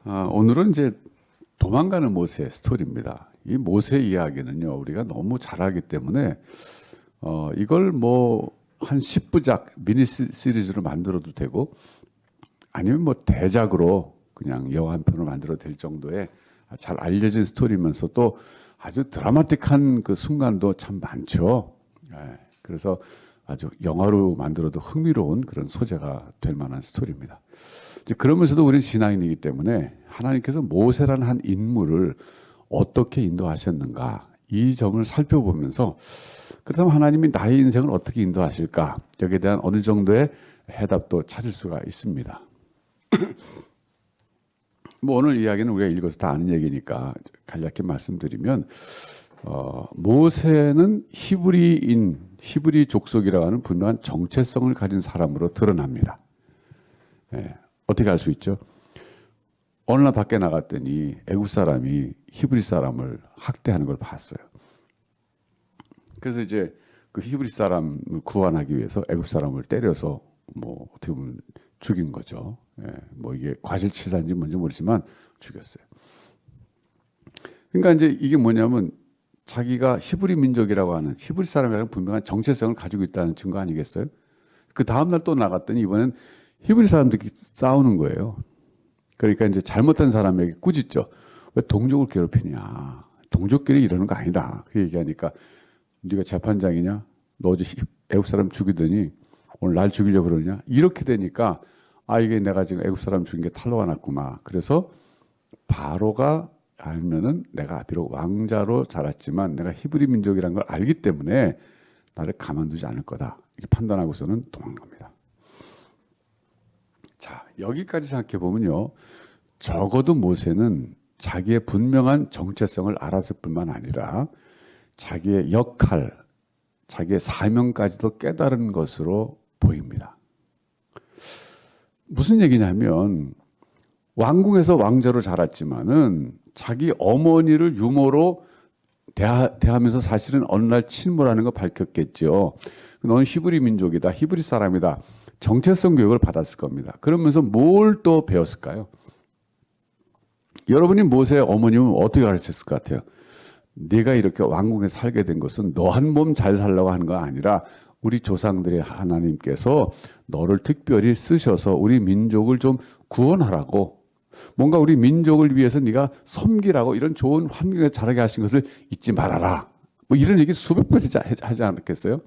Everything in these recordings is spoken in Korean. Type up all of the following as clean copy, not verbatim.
오늘은 이제 도망가는 모세의 스토리입니다. 이 모세 이야기는요, 우리가 너무 잘 알기 때문에 이걸 뭐 한 10부작 미니 시리즈로 만들어도 되고 아니면 뭐 대작으로 그냥 영화 한 편으로 만들어도 될 정도의 잘 알려진 스토리면서 또 아주 드라마틱한 그 순간도 참 많죠. 그래서 아주 영화로 만들어도 흥미로운 그런 소재가 될 만한 스토리입니다. 이제 그러면서도 우리는 신앙인이기 때문에 하나님께서 모세라는 한 인물을 어떻게 인도하셨는가 이 점을 살펴보면서 그렇다면 하나님이 나의 인생을 어떻게 인도하실까 여기에 대한 어느 정도의 해답도 찾을 수가 있습니다. 뭐 오늘 이야기는 우리가 읽어서 다 아는 얘기니까 간략히 말씀드리면 모세는 히브리 족속이라고 하는 분명한 정체성을 가진 사람으로 드러납니다. 어떻게 알 수 있죠? 어느 날 밖에 나갔더니 애굽 사람이 히브리 사람을 학대하는 걸 봤어요. 그래서 이제 그 히브리 사람을 구원하기 위해서 애굽 사람을 때려서 뭐 어떻게 보면 죽인 거죠. 뭐 이게 과실치사인지 뭔지 모르지만 죽였어요. 그러니까 이제 이게 뭐냐면 자기가 히브리 민족이라고 하는 히브리 사람이라는 분명한 정체성을 가지고 있다는 증거 아니겠어요? 그 다음날 또 나갔더니 이번엔 히브리 사람들끼리 싸우는 거예요. 그러니까 이제 잘못한 사람에게 꾸짖죠. 왜 동족을 괴롭히냐. 동족끼리 이러는 거 아니다. 그 얘기하니까 네가 재판장이냐? 너 어제 애굽 사람 죽이더니 오늘 날 죽이려고 그러냐? 이렇게 되니까 이게 내가 지금 애굽 사람 죽인 게 탄로가 났구나. 그래서 바로가 알면은 내가 비록 왕자로 자랐지만 내가 히브리 민족이라는 걸 알기 때문에 나를 가만두지 않을 거다. 이렇게 판단하고서는 도망갑니다. 자, 여기까지 생각해 보면요. 적어도 모세는 자기의 분명한 정체성을 알았을 뿐만 아니라 자기의 역할, 자기의 사명까지도 깨달은 것으로 보입니다. 무슨 얘기냐면 왕궁에서 왕자로 자랐지만은 자기 어머니를 유모로 대하면서 사실은 어느 날 친모라는 거 밝혔겠죠. 너는 히브리 민족이다, 히브리 사람이다. 정체성 교육을 받았을 겁니다. 그러면서 뭘 또 배웠을까요? 여러분이 모세의 어머님은 어떻게 가르쳤을 것 같아요? 네가 이렇게 왕궁에 살게 된 것은 너 한 몸 잘 살려고 하는 거 아니라 우리 조상들의 하나님께서 너를 특별히 쓰셔서 우리 민족을 좀 구원하라고 뭔가 우리 민족을 위해서 네가 섬기라고 이런 좋은 환경에 자라게 하신 것을 잊지 말아라. 뭐 이런 얘기 수백 번 하지 않았겠어요?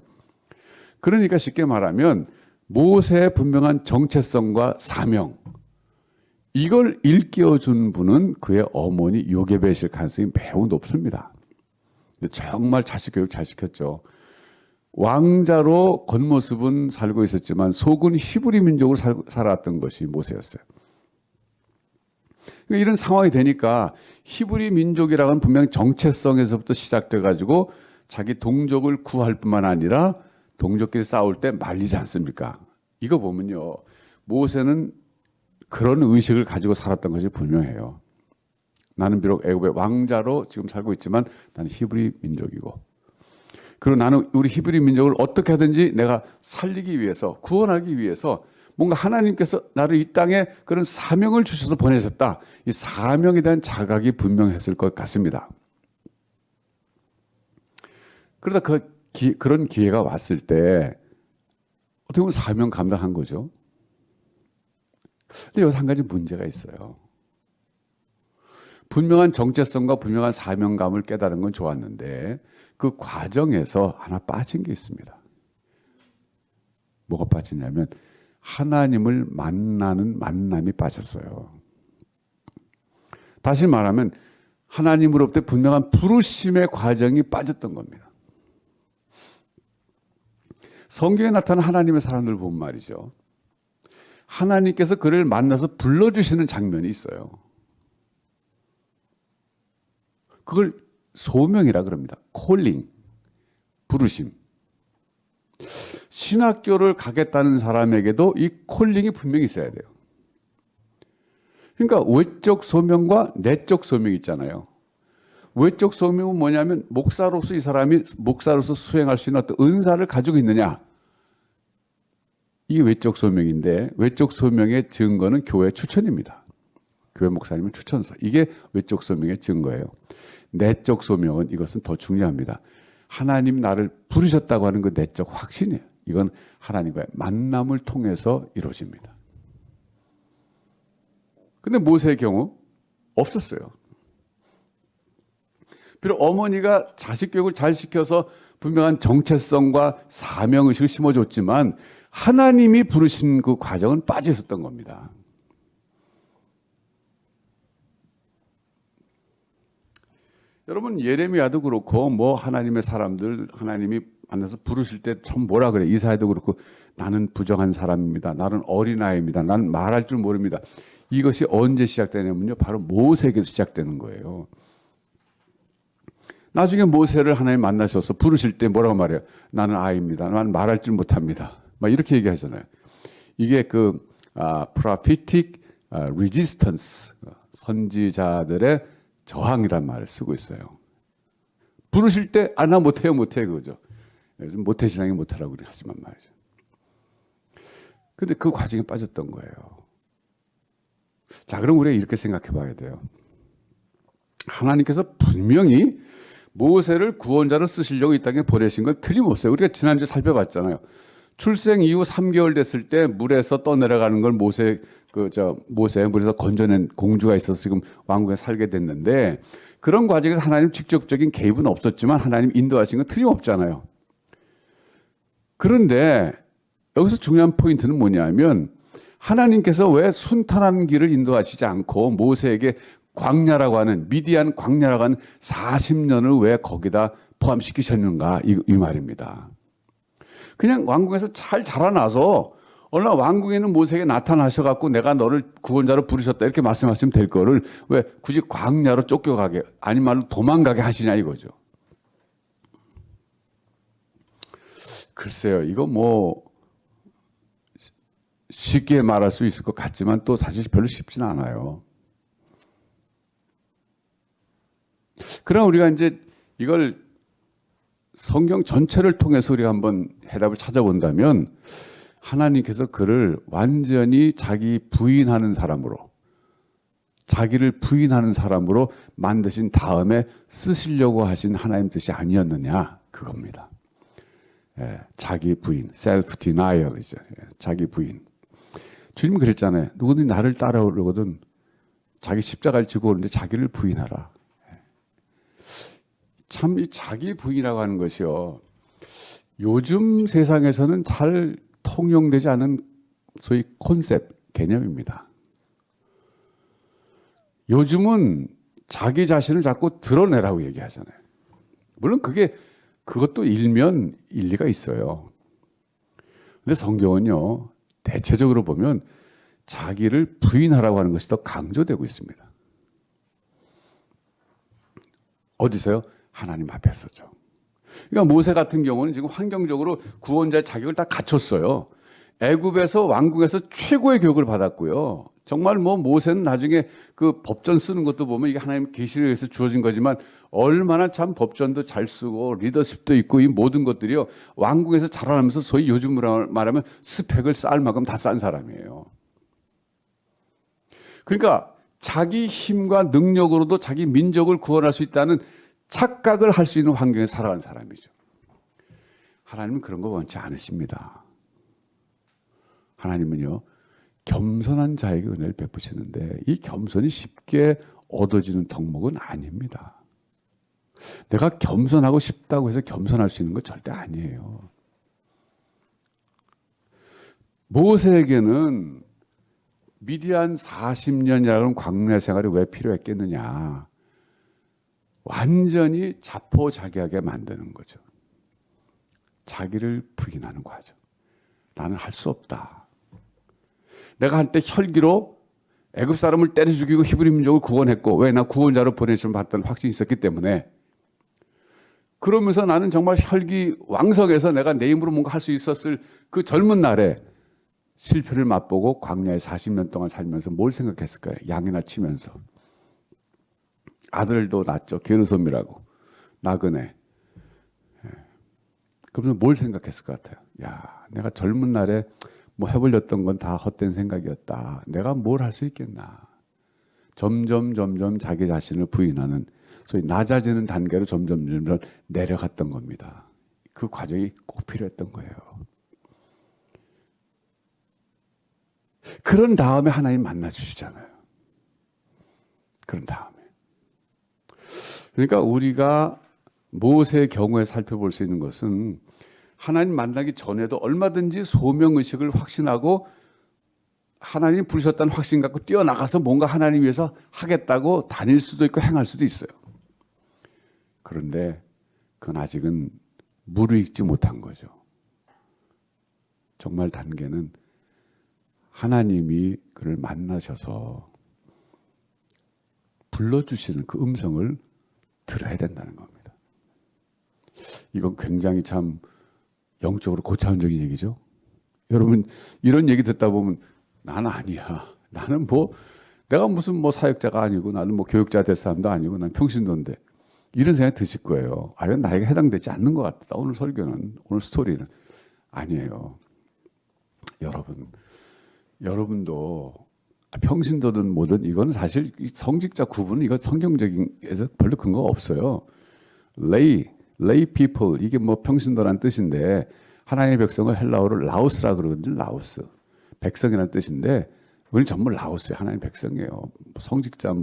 그러니까 쉽게 말하면 모세의 분명한 정체성과 사명 이걸 일깨워준 분은 그의 어머니 요게벳일 가능성이 매우 높습니다. 정말 자식 교육 잘 시켰죠. 왕자로 겉모습은 살고 있었지만 속은 히브리 민족으로 살아왔던 것이 모세였어요. 이런 상황이 되니까 히브리 민족이라는 분명 정체성에서부터 시작돼 가지고 자기 동족을 구할 뿐만 아니라 동족끼리 싸울 때 말리지 않습니까? 이거 보면요. 모세는 그런 의식을 가지고 살았던 것이 분명해요. 나는 비록 애굽의 왕자로 지금 살고 있지만 나는 히브리 민족이고 그리고 나는 우리 히브리 민족을 어떻게 하든지 내가 살리기 위해서 구원하기 위해서 뭔가 하나님께서 나를 이 땅에 그런 사명을 주셔서 보내셨다. 이 사명에 대한 자각이 분명했을 것 같습니다. 그러다 그런 기회가 왔을 때 어떻게 보면 사명 감당한 거죠. 근데 여기서 한 가지 문제가 있어요. 분명한 정체성과 분명한 사명감을 깨달은 건 좋았는데 그 과정에서 하나 빠진 게 있습니다. 뭐가 빠지냐면 하나님을 만나는 만남이 빠졌어요. 다시 말하면 하나님으로부터 분명한 부르심의 과정이 빠졌던 겁니다. 성경에 나타난 하나님의 사람들을 보면 말이죠. 하나님께서 그를 만나서 불러주시는 장면이 있어요. 그걸 소명이라 그럽니다. 콜링, 부르심. 신학교를 가겠다는 사람에게도 이 콜링이 분명히 있어야 돼요. 그러니까 외적 소명과 내적 소명이 있잖아요. 외적 소명은 뭐냐면 목사로서 이 사람이 목사로서 수행할 수 있는 어떤 은사를 가지고 있느냐. 이게 외적 소명인데 외적 소명의 증거는 교회 추천입니다. 교회 목사님은 추천서. 이게 외적 소명의 증거예요. 내적 소명은 이것은 더 중요합니다. 하나님 나를 부르셨다고 하는 그 내적 확신이에요. 이건 하나님과의 만남을 통해서 이루어집니다. 근데 모세의 경우 없었어요. 비록 어머니가 자식 교육을 잘 시켜서 분명한 정체성과 사명의식을 심어줬지만 하나님이 부르신 그 과정은 빠져 있었던 겁니다. 여러분 예레미야도 그렇고 뭐 하나님의 사람들 하나님이 만나서 부르실 때 참 뭐라 그래. 이사야도 그렇고 나는 부정한 사람입니다. 나는 어린아이입니다. 나는 말할 줄 모릅니다. 이것이 언제 시작되냐면요. 바로 모세에게서 시작되는 거예요. 나중에 모세를 하나님 만나셔서 부르실 때 뭐라고 말해요? 나는 아이입니다. 나는 말할 줄 못합니다. 막 이렇게 얘기하잖아요. 이게 그 prophetic resistance, 선지자들의 저항이란 말을 쓰고 있어요. 부르실 때 나 못해요 그거죠. 요즘 모태 신앙이 못하라고 하지만 말이죠. 근데 그 과정에 빠졌던 거예요. 자, 그럼 우리가 이렇게 생각해 봐야 돼요. 하나님께서 분명히 모세를 구원자로 쓰시려고 이 땅에 보내신 건 틀림없어요. 우리가 지난주에 살펴봤잖아요. 출생 이후 3개월 됐을 때 물에서 떠내려가는 걸 모세 물에서 건져낸 공주가 있어서 지금 왕국에 살게 됐는데 그런 과정에서 하나님 직접적인 개입은 없었지만 하나님 인도하신 건 틀림없잖아요. 그런데 여기서 중요한 포인트는 뭐냐면 하나님께서 왜 순탄한 길을 인도하시지 않고 모세에게 광야라고 하는 미디안 광야라고 하는 40년을 왜 거기다 포함시키셨는가 이 말입니다. 그냥 왕궁에서 잘 자라나서 어느 날 왕궁에 있는 모세에게 나타나셔갖고 내가 너를 구원자로 부르셨다 이렇게 말씀하시면 될 거를 왜 굳이 광야로 쫓겨가게 아니 말로 도망가게 하시냐 이거죠. 글쎄요, 이거 뭐 쉽게 말할 수 있을 것 같지만 또 사실 별로 쉽진 않아요. 그럼 우리가 이제 이걸 성경 전체를 통해서 우리가 한번 해답을 찾아본다면 하나님께서 그를 완전히 자기 부인하는 사람으로 자기를 부인하는 사람으로 만드신 다음에 쓰시려고 하신 하나님 뜻이 아니었느냐 그겁니다. 자기 부인, self denial이죠. 자기 부인. 주님 그랬잖아요. 누구든지 나를 따라오려거든 자기 십자가를 지고 오는데 자기를 부인하라. 참 이 자기 부인이라고 하는 것이요. 요즘 세상에서는 잘 통용되지 않은 소위 콘셉트, 개념입니다. 요즘은 자기 자신을 자꾸 드러내라고 얘기하잖아요. 물론 그것도 일면 일리가 있어요. 근데 성경은요, 대체적으로 보면 자기를 부인하라고 하는 것이 더 강조되고 있습니다. 어디서요? 하나님 앞에서죠. 그러니까 모세 같은 경우는 지금 환경적으로 구원자의 자격을 다 갖췄어요. 애굽에서 왕궁에서 최고의 교육을 받았고요. 정말 뭐 모세는 나중에 그 법전 쓰는 것도 보면 이게 하나님 계시를 위해서 주어진 거지만 얼마나 참 법전도 잘 쓰고 리더십도 있고 이 모든 것들이요. 왕궁에서 자라나면서 소위 요즘으로 말하면 스펙을 쌓을 만큼 다 쌓은 사람이에요. 그러니까 자기 힘과 능력으로도 자기 민족을 구원할 수 있다는 착각을 할 수 있는 환경에 살아간 사람이죠. 하나님은 그런 거 원치 않으십니다. 하나님은요, 겸손한 자에게 은혜를 베푸시는데 이 겸손이 쉽게 얻어지는 덕목은 아닙니다. 내가 겸손하고 싶다고 해서 겸손할 수 있는 건 절대 아니에요. 모세에게는 미디안 40년이라는 광야 생활이 왜 필요했겠느냐. 완전히 자포자기하게 만드는 거죠. 자기를 부인하는 과정. 나는 할 수 없다. 내가 한때 혈기로 애굽 사람을 때려 죽이고 히브리 민족을 구원했고 왜 나 구원자로 보내심을 받던 확신이 있었기 때문에 그러면서 나는 정말 혈기 왕성해서 내가 내 힘으로 뭔가 할 수 있었을 그 젊은 날에 실패를 맛보고 광야에 40년 동안 살면서 뭘 생각했을까요? 양이나 치면서. 아들도 낳았죠. 게르솜이라고. 나그네. 그러면서 뭘 생각했을 것 같아요? 야, 내가 젊은 날에 뭐 해보렸던 건 다 헛된 생각이었다. 내가 뭘 할 수 있겠나. 점점 자기 자신을 부인하는 소위 낮아지는 단계로 점점 내려갔던 겁니다. 그 과정이 꼭 필요했던 거예요. 그런 다음에 하나님 만나 주시잖아요. 그런 다음에. 그러니까 우리가 모세의 경우에 살펴볼 수 있는 것은 하나님 만나기 전에도 얼마든지 소명의식을 확신하고 하나님 부르셨다는 확신 갖고 뛰어나가서 뭔가 하나님 위해서 하겠다고 다닐 수도 있고 행할 수도 있어요. 그런데 그건 아직은 무르익지 못한 거죠. 정말 단계는 하나님이 그를 만나셔서 불러주시는 그 음성을 들어야 된다는 겁니다. 이건 굉장히 참 영적으로 고차원적인 얘기죠. 여러분 이런 얘기 듣다 보면 나는 아니야. 나는 내가 무슨 사역자가 아니고 나는 교육자 될 사람도 아니고 난 평신도인데 이런 생각이 드실 거예요. 이건 나에게 해당되지 않는 것 같다. 오늘 설교는 오늘 스토리는 아니에요. 여러분도 평신도든 뭐든 이건 사실 성직자 구분은 이거 성경적인에서 별로 근거가 없어요. lay people 이게 평신도란 뜻인데 하나님의 백성을 헬라어로 라오스라 그러거든요. 라오스 백성이라는 뜻인데 우리는 전부 라오스예요. 하나님의 백성이에요. 성직자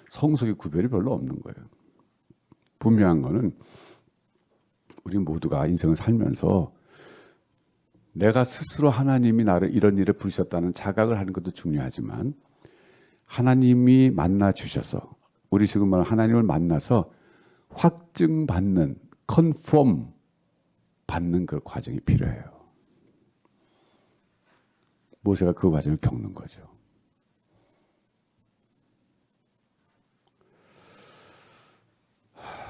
성속의 구별이 별로 없는 거예요. 분명한 거는 우리 모두가 인생을 살면서 내가 스스로 하나님이 나를 이런 일에 부르셨다는 자각을 하는 것도 중요하지만 하나님이 만나 주셔서 우리 지금 말하는 하나님을 만나서 확증받는 컨펌 받는 그 과정이 필요해요. 모세가 그 과정을 겪는 거죠.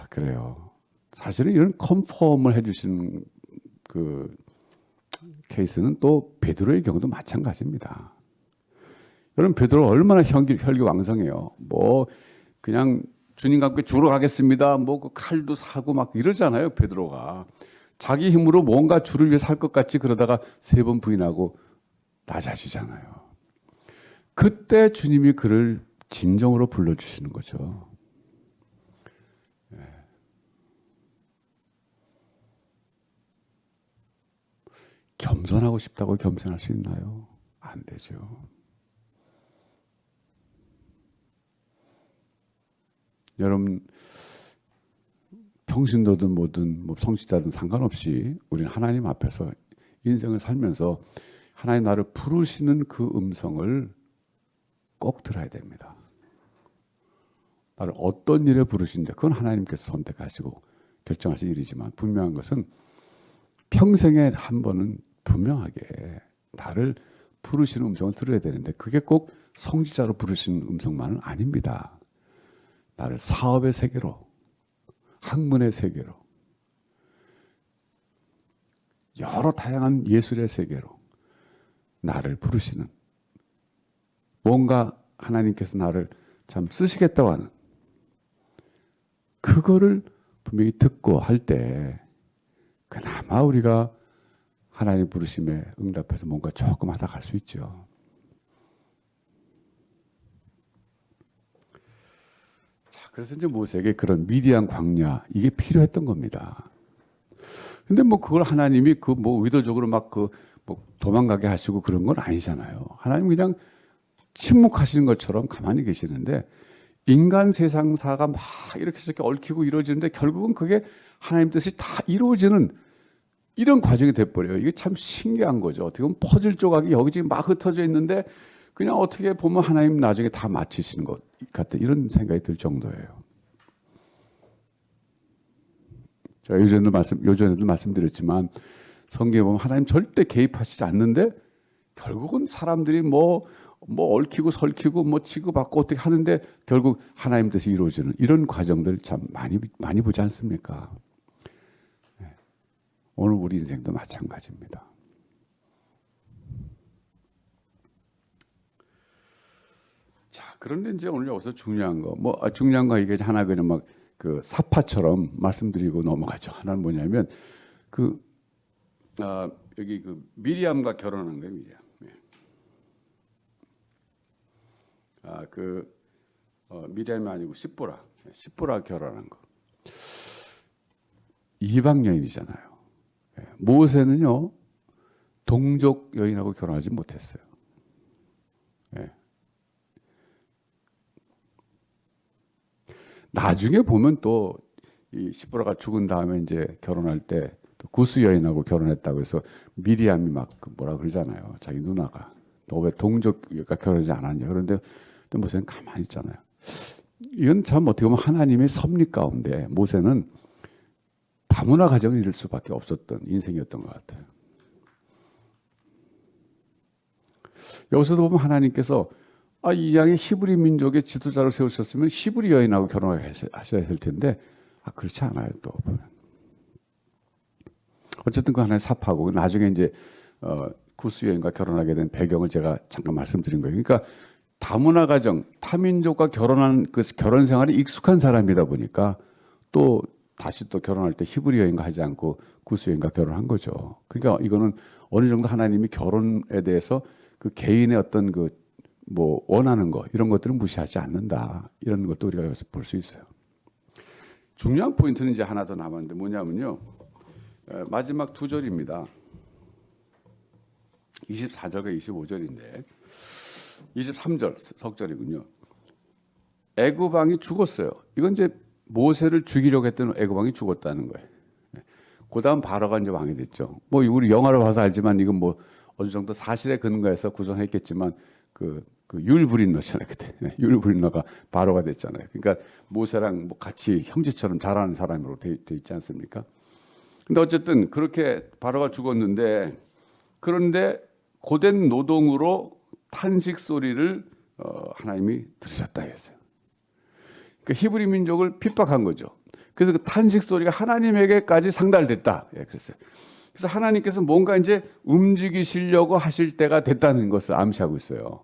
그래요. 사실은 이런 컨펌을 해주시는 그 케이스는 또 베드로의 경우도 마찬가지입니다. 여러분 베드로 얼마나 혈기왕성해요. 그냥 주님과 함께 주러 가겠습니다. 그 칼도 사고 막 이러잖아요. 베드로가 자기 힘으로 뭔가 주를 위해 살 것 같이 그러다가 3번 부인하고 낮아지잖아요. 그때 주님이 그를 진정으로 불러주시는 거죠. 겸손하고 싶다고 겸손할 수 있나요? 안 되죠. 여러분 평신도든 뭐든 성직자든 상관없이 우리는 하나님 앞에서 인생을 살면서 하나님 나를 부르시는 그 음성을 꼭 들어야 됩니다. 나를 어떤 일에 부르신데 그건 하나님께서 선택하시고 결정하신 일이지만 분명한 것은 평생에 한 번은 분명하게 나를 부르시는 음성을 들어야 되는데 그게 꼭 성직자로 부르시는 음성만은 아닙니다. 나를 사업의 세계로, 학문의 세계로, 여러 다양한 예술의 세계로 나를 부르시는 뭔가 하나님께서 나를 참 쓰시겠다고 하는 그거를 분명히 듣고 할 때 그나마 우리가 하나님 부르심에 응답해서 뭔가 조금 하다 갈 수 있죠. 자, 그래서 이제 모세에게 그런 미디안 광야 이게 필요했던 겁니다. 근데 그걸 하나님이 의도적으로 도망가게 하시고 그런 건 아니잖아요. 하나님 그냥 침묵하시는 것처럼 가만히 계시는데 인간 세상사가 막 이렇게 얽히고 이루어지는데 결국은 그게 하나님 뜻이 다 이루어지는 이런 과정이 돼버려요. 이게 참 신기한 거죠. 어떻게 보면 퍼즐 조각이 여기 지금 막 흩어져 있는데 그냥 어떻게 보면 하나님 나중에 다 맞히시는 것 같다. 이런 생각이 들 정도예요. 제가 요전에도 말씀드렸지만 성경에 보면 하나님 절대 개입하시지 않는데 결국은 사람들이 얽히고 설키고 치고받고 어떻게 하는데 결국 하나님 뜻이 이루어지는 이런 과정들 참 많이 보지 않습니까? 오늘 우리 인생도 마찬가지입니다. 자, 그런데 이제 오늘 여기서 중요한 거 이게 하나 그냥 사파처럼 말씀드리고 넘어가죠. 하나는 뭐냐면 여기 미리암과 결혼한 거예요, 미리암. 미리암이 아니고 십보라 결혼한 거. 이방 여인이잖아요. 모세는요 동족 여인하고 결혼하지 못했어요. 나중에 보면 또 이 십보라가 죽은 다음에 이제 결혼할 때 또 구스 여인하고 결혼했다고 해서 미리암이 막 뭐라 그러잖아요. 자기 누나가 너 왜 동족과 결혼하지 않았냐. 그런데 또 모세는 가만히 있잖아요. 이건 참 어떻게 보면 하나님의 섭리 가운데 모세는 다문화 가정을 이룰 수밖에 없었던 인생이었던 것 같아요. 여기서도 보면 하나님께서 이 양의 히브리 민족의 지도자로 세우셨으면 히브리 여인하고 결혼하셔야 될 텐데 그렇지 않아요. 또 보면 어쨌든 그 하나의 삽하고 나중에 이제 구스 여인과 결혼하게 된 배경을 제가 잠깐 말씀드린 거예요. 그러니까 다문화 가정, 타민족과 결혼한 그 결혼 생활이 익숙한 사람이다 보니까 또 다시 또 결혼할 때 히브리 여인과 하지 않고 구스 여인과 결혼한 거죠. 그러니까 이거는 어느 정도 하나님이 결혼에 대해서 그 개인의 어떤 그 뭐 원하는 거 이런 것들은 무시하지 않는다. 이런 것도 우리가 여기서 볼 수 있어요. 중요한 포인트는 이제 하나 더 남았는데 뭐냐면요. 마지막 두 절입니다. 24절과 25절인데 23절 석절이군요. 애굽 왕이 죽었어요. 이건 이제 모세를 죽이려고 했던 애굽 왕이 죽었다는 거예요. 그다음 바로가 이제 왕이 됐죠. 뭐 우리 영화를 봐서 알지만 이건 뭐 어느 정도 사실에 근거해서 구성했겠지만 그 율브린너잖아요. 그때 율브린너가 바로가 됐잖아요. 그러니까 모세랑 뭐 같이 형제처럼 잘하는 사람으로 돼 있지 않습니까? 근데 어쨌든 그렇게 바로가 죽었는데 그런데 고된 노동으로 탄식 소리를 하나님이 들으셨다 했어요. 그러니까 히브리 민족을 핍박한 거죠. 그래서 그 탄식 소리가 하나님에게까지 상달됐다. 그랬어요. 그래서 하나님께서 뭔가 이제 움직이시려고 하실 때가 됐다는 것을 암시하고 있어요.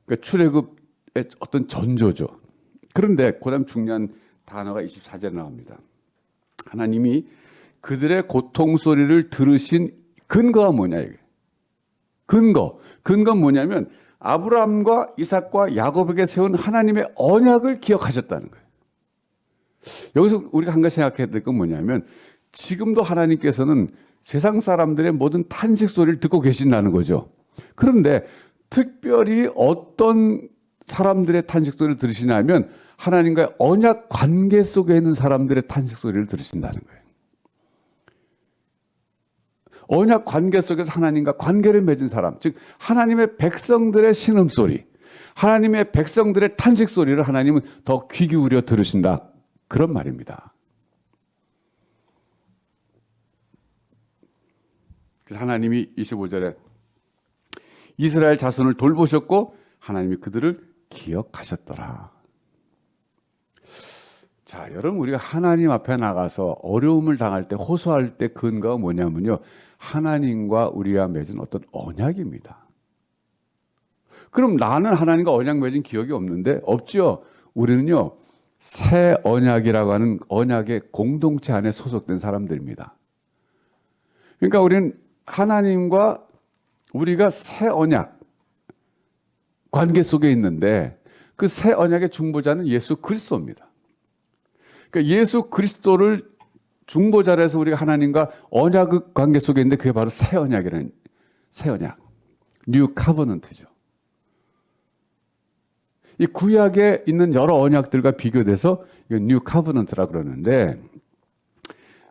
그러니까 출애굽의 어떤 전조죠. 그런데 그다음 중요한 단어가 24절에 나옵니다. 하나님이 그들의 고통 소리를 들으신 근거가 뭐냐 이게. 근거는 뭐냐면 아브라함과 이삭과 야곱에게 세운 하나님의 언약을 기억하셨다는 거예요. 여기서 우리가 한 가지 생각해야 될 건 뭐냐면 지금도 하나님께서는 세상 사람들의 모든 탄식 소리를 듣고 계신다는 거죠. 그런데 특별히 어떤 사람들의 탄식 소리를 들으시냐면 하나님과의 언약 관계 속에 있는 사람들의 탄식 소리를 들으신다는 거예요. 언약 관계 속에서 하나님과 관계를 맺은 사람, 즉 하나님의 백성들의 신음소리, 하나님의 백성들의 탄식 소리를 하나님은 더 귀 기울여 들으신다. 그런 말입니다. 그래서 하나님이 25절에 이스라엘 자손을 돌보셨고 하나님이 그들을 기억하셨더라. 자, 여러분 우리가 하나님 앞에 나가서 어려움을 당할 때 호소할 때 근거가 뭐냐면요. 하나님과 우리와 맺은 어떤 언약입니다. 그럼 나는 하나님과 언약 맺은 기억이 없는데 없죠. 우리는요. 새 언약이라고 하는 언약의 공동체 안에 소속된 사람들입니다. 그러니까 우리는 하나님과 우리가 새 언약 관계 속에 있는데 그 새 언약의 중보자는 예수 그리스도입니다. 그러니까 예수 그리스도를 중보자로 해서 우리가 하나님과 언약 관계 속에 있는데 그게 바로 새 언약이라는 새 언약, 뉴 카버넌트죠. 이 구약에 있는 여러 언약들과 비교돼서 이건 뉴 카버넌트라 그러는데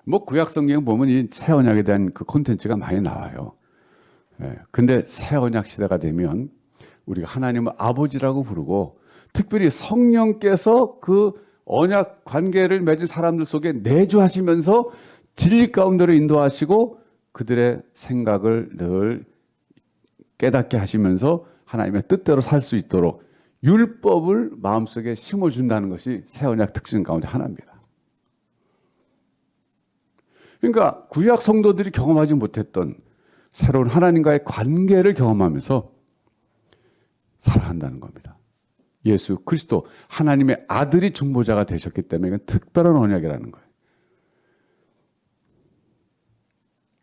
뭐 구약 성경 보면 이 새 언약에 대한 그 콘텐츠가 많이 나와요. 근데 새 언약 시대가 되면 우리가 하나님을 아버지라고 부르고 특별히 성령께서 그 언약 관계를 맺은 사람들 속에 내주하시면서 진리 가운데로 인도하시고 그들의 생각을 늘 깨닫게 하시면서 하나님의 뜻대로 살 수 있도록 율법을 마음속에 심어준다는 것이 새 언약 특징 가운데 하나입니다. 그러니까 구약 성도들이 경험하지 못했던 새로운 하나님과의 관계를 경험하면서 살아간다는 겁니다. 예수 그리스도 하나님의 아들이 중보자가 되셨기 때문에 이건 특별한 언약이라는 거예요.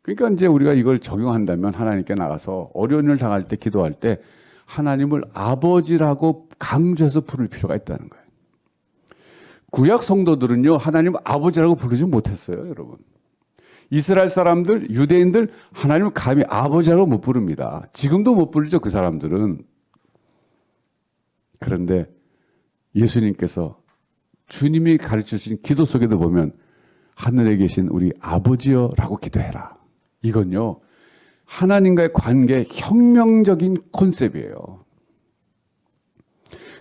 그러니까 이제 우리가 이걸 적용한다면 하나님께 나가서 어려운 일 당할 때 기도할 때 하나님을 아버지라고 강조해서 부를 필요가 있다는 거예요. 구약 성도들은요, 하나님 아버지라고 부르지 못했어요, 여러분. 이스라엘 사람들, 유대인들 하나님을 감히 아버지라고 못 부릅니다. 지금도 못 부르죠, 그 사람들은. 그런데 예수님께서 주님이 가르쳐 주신 기도 속에도 보면 하늘에 계신 우리 아버지여라고 기도해라. 이건요, 하나님과의 관계의 혁명적인 콘셉트예요.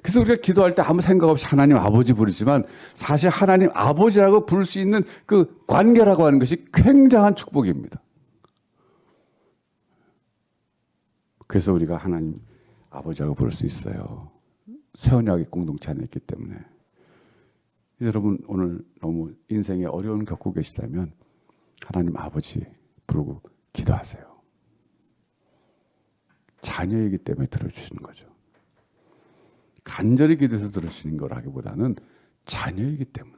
그래서 우리가 기도할 때 아무 생각 없이 하나님 아버지 부르지만 사실 하나님 아버지라고 부를 수 있는 그 관계라고 하는 것이 굉장한 축복입니다. 그래서 우리가 하나님 아버지라고 부를 수 있어요. 새 언약의 공동체 안에 있기 때문에. 여러분 오늘 너무 인생에 어려운 겪고 계시다면 하나님 아버지 부르고 기도하세요. 자녀이기 때문에 들어주시는 거죠. 간절히 기도해서 들으시는 거라기보다는 자녀이기 때문에,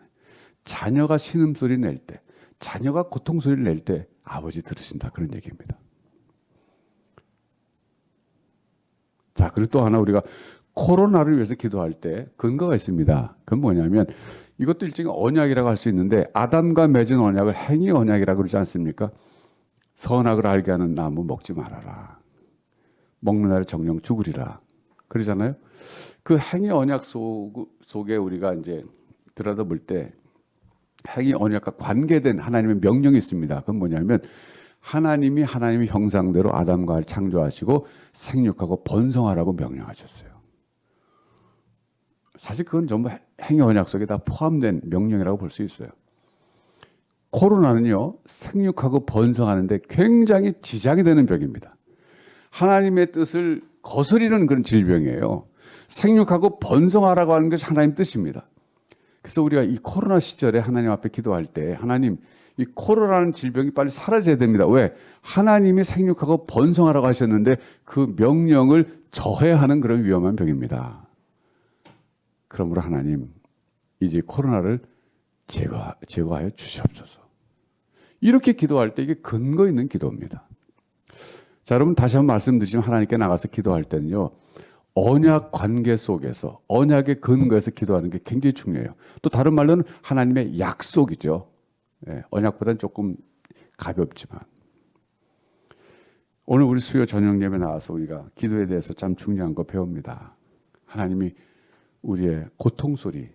자녀가 신음소리 낼 때, 자녀가 고통소리를 낼 때 아버지 들으신다, 그런 얘기입니다. 자, 그리고 또 하나 우리가 코로나를 위해서 기도할 때 근거가 있습니다. 그건 뭐냐면 이것도 일종의 언약이라고 할 수 있는데 아담과 맺은 언약을 행위 언약이라고 그러지 않습니까? 선악을 알게 하는 나무 먹지 말아라. 먹는 날에 정령 죽으리라. 그러잖아요. 그 행위 언약 속에 우리가 이제 들여다볼 때 행위 언약과 관계된 하나님의 명령이 있습니다. 그건 뭐냐면 하나님이 하나님의 형상대로 아담과 하와를 창조하시고 생육하고 번성하라고 명령하셨어요. 사실 그건 전부 행위 언약 속에 다 포함된 명령이라고 볼 수 있어요. 코로나는요, 생육하고 번성하는데 굉장히 지장이 되는 병입니다. 하나님의 뜻을 거스리는 그런 질병이에요. 생육하고 번성하라고 하는 것이 하나님 뜻입니다. 그래서 우리가 이 코로나 시절에 하나님 앞에 기도할 때 하나님, 이 코로나라는 질병이 빨리 사라져야 됩니다. 왜? 하나님이 생육하고 번성하라고 하셨는데 그 명령을 저해하는 그런 위험한 병입니다. 그러므로 하나님, 이제 코로나를 제거하여 주시옵소서. 이렇게 기도할 때 이게 근거 있는 기도입니다. 자, 여러분 다시 한번 말씀드리지만 하나님께 나가서 기도할 때는요, 언약 관계 속에서 언약의 근거에서 기도하는 게 굉장히 중요해요. 또 다른 말로는 하나님의 약속이죠. 예, 언약보다는 조금 가볍지만 오늘 우리 수요 저녁 예배 나와서 우리가 기도에 대해서 참 중요한 거 배웁니다. 하나님이 우리의 고통 소리,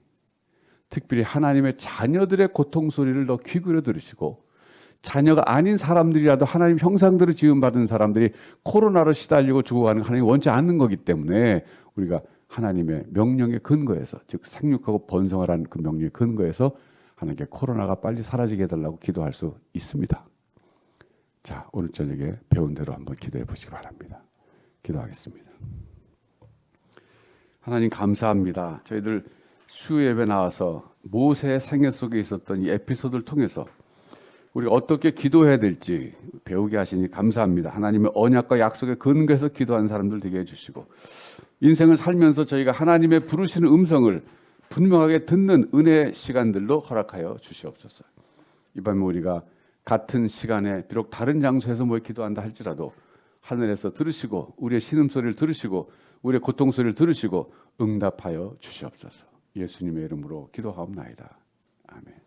특별히 하나님의 자녀들의 고통 소리를 더 귀 기울여 들으시고 자녀가 아닌 사람들이라도 하나님 형상대로 지음받은 사람들이 코로나로 시달리고 죽어가는 거 하나님이 원치 않는 거기 때문에 우리가 하나님의 명령의 근거에서, 즉 생육하고 번성하라는 그 명령의 근거에서 하나님께 코로나가 빨리 사라지게 해달라고 기도할 수 있습니다. 자, 오늘 저녁에 배운 대로 한번 기도해 보시기 바랍니다. 기도하겠습니다. 하나님 감사합니다. 저희들 수요예배 나와서 모세의 생애 속에 있었던 이 에피소드를 통해서 우리가 어떻게 기도해야 될지 배우게 하시니 감사합니다. 하나님의 언약과 약속에 근거해서 기도하는 사람들 되게 해주시고 인생을 살면서 저희가 하나님의 부르시는 음성을 분명하게 듣는 은혜의 시간들로 허락하여 주시옵소서. 이 밤에 우리가 같은 시간에 비록 다른 장소에서 모여 기도한다 할지라도 하늘에서 들으시고 우리의 신음소리를 들으시고 우리의 고통소리를 들으시고 응답하여 주시옵소서. 예수님의 이름으로 기도하옵나이다. 아멘.